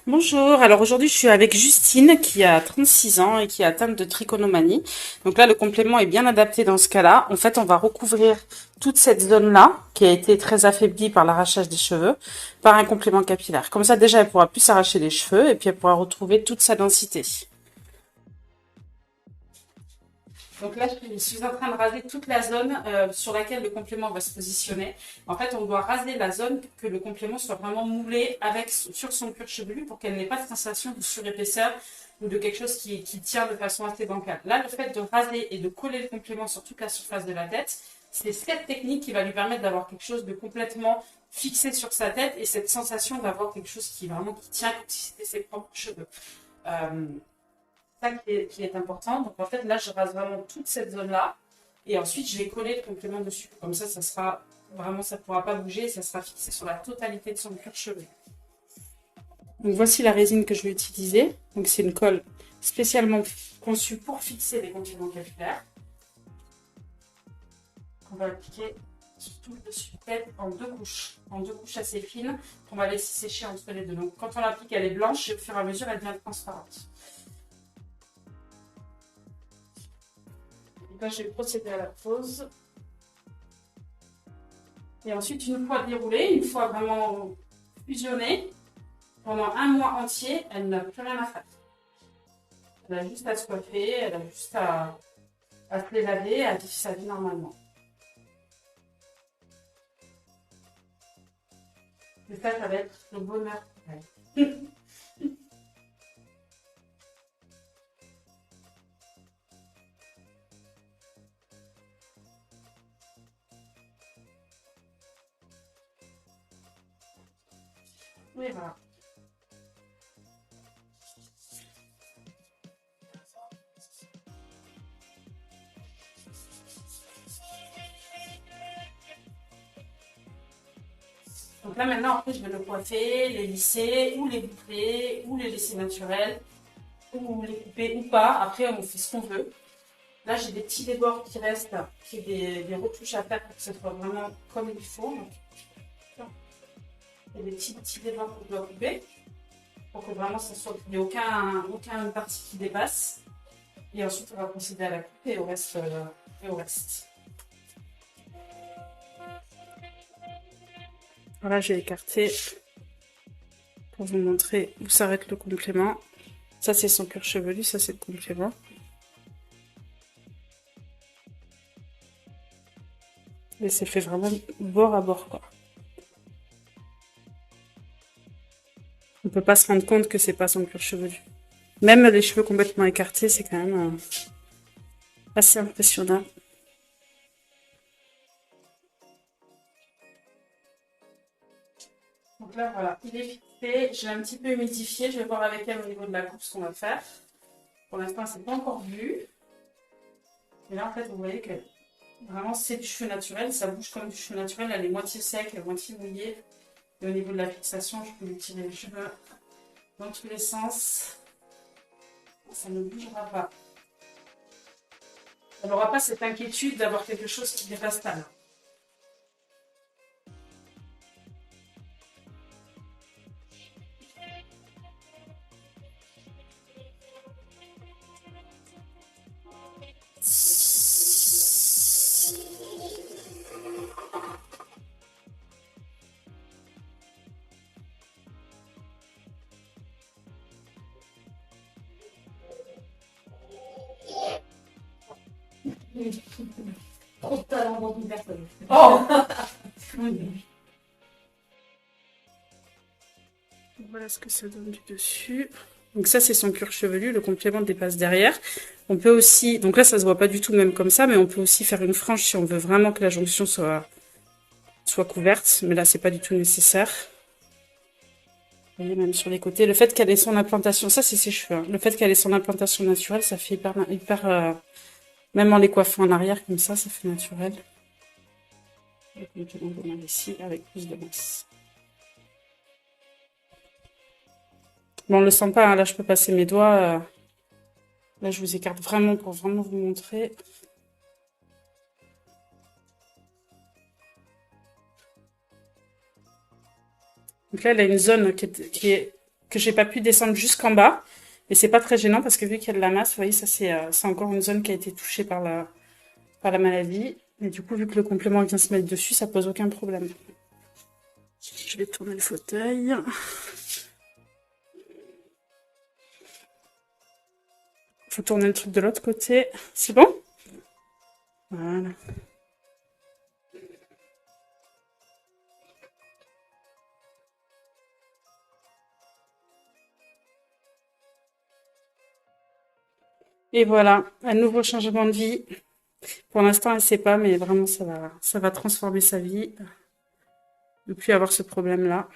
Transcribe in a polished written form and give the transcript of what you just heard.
Bonjour, alors aujourd'hui je suis avec Justine qui a 36 ans et qui est atteinte de trichomanie. Donc là le complément est bien adapté dans ce cas-là. En fait on va recouvrir toute cette zone-là qui a été très affaiblie par l'arrachage des cheveux par un complément capillaire. Comme ça déjà elle pourra plus s'arracher les cheveux et puis elle pourra retrouver toute sa densité. Donc là, je suis en train de raser toute la zone sur laquelle le complément va se positionner. En fait, on doit raser la zone que le complément soit vraiment moulé sur son cuir chevelu pour qu'elle n'ait pas de sensation de surépaisseur ou de quelque chose qui tient de façon assez bancale. Là, le fait de raser et de coller le complément sur toute la surface de la tête, c'est cette technique qui va lui permettre d'avoir quelque chose de complètement fixé sur sa tête et cette sensation d'avoir quelque chose qui tient comme si c'était ses propres cheveux. Euh, ça qui est important. Donc en fait, là, je rase vraiment toute cette zone-là. Et ensuite, je vais coller le complément dessus. Comme ça sera vraiment, ça ne pourra pas bouger. Ça sera fixé sur la totalité de son cuir chevelu. Donc voici la résine que je vais utiliser. Donc c'est une colle spécialement conçue pour fixer les compléments capillaires. On va appliquer sur tout le dessus de tête en deux couches assez fines, qu'on va laisser sécher entre les deux. Donc quand on l'applique, elle est blanche et au fur et à mesure, elle devient transparente. Là, je vais procéder à la pose. Et ensuite, une fois déroulée, une fois vraiment fusionnée, pendant un mois entier, elle n'a plus rien à faire. Elle a juste à se coiffer, elle a juste à se les laver, à vivre sa vie normalement. Et ça va être le bonheur pour elle. Oui, voilà. Donc là, maintenant, après, je vais le coiffer, les lisser, ou les boucler, ou les laisser naturels, ou les couper ou pas. Après, on fait ce qu'on veut. Là, j'ai des petits débords qui restent, j'ai des retouches à faire pour que ce soit vraiment comme il faut. Donc, il y a des petits débords qu'on doit couper pour que vraiment il n'y ait aucune partie qui dépasse. Et ensuite, on va procéder à la coupe et au reste. Voilà, j'ai écarté pour vous montrer où s'arrête le complément. Ça, c'est son cuir chevelu, ça, c'est le complément. Et c'est fait vraiment bord à bord, quoi. On peut pas se rendre compte que c'est pas son cuir chevelu. Même les cheveux complètement écartés, c'est quand même assez impressionnant. Donc là, voilà, il est fixé. Je l'ai un petit peu humidifié. Je vais voir avec elle au niveau de la coupe ce qu'on va faire. Pour l'instant, c'est pas encore vu. Et là, en fait, vous voyez que vraiment, c'est du cheveu naturel. Ça bouge comme du cheveu naturel. Elle est moitié sec, moitié mouillée. Et au niveau de la fixation, je peux lui tirer les cheveux dans tous les sens. Ça ne bougera pas. Elle n'aura pas cette inquiétude d'avoir quelque chose qui dépasse ta main. Trop de talent dans une personne. Oh. Voilà ce que ça donne du dessus. Donc ça, c'est son cuir chevelu. Le complément dépasse derrière. On peut aussi... Donc là, ça se voit pas du tout même comme ça, mais on peut aussi faire une frange si on veut vraiment que la jonction soit couverte. Mais là, c'est pas du tout nécessaire. Vous voyez, même sur les côtés. Le fait qu'elle ait son implantation... Ça, c'est ses cheveux. Hein. Le fait qu'elle ait son implantation naturelle, ça fait hyper même en les coiffant en arrière, comme ça fait naturel. Et puis, on demande ici avec plus de masse. Bon, on le sent pas, hein. Là, je peux passer mes doigts. Là, je vous écarte vraiment pour vraiment vous montrer. Donc là, elle a une zone qui est que j'ai pas pu descendre jusqu'en bas. Et c'est pas très gênant parce que vu qu'il y a de la masse, vous voyez, ça c'est encore une zone qui a été touchée par la maladie. Et du coup, vu que le complément vient se mettre dessus, ça pose aucun problème. Je vais tourner le fauteuil. Faut tourner le truc de l'autre côté. C'est bon? Voilà. Et voilà, un nouveau changement de vie. Pour l'instant, elle ne sait pas, mais vraiment, ça va transformer sa vie. Ne plus avoir ce problème-là.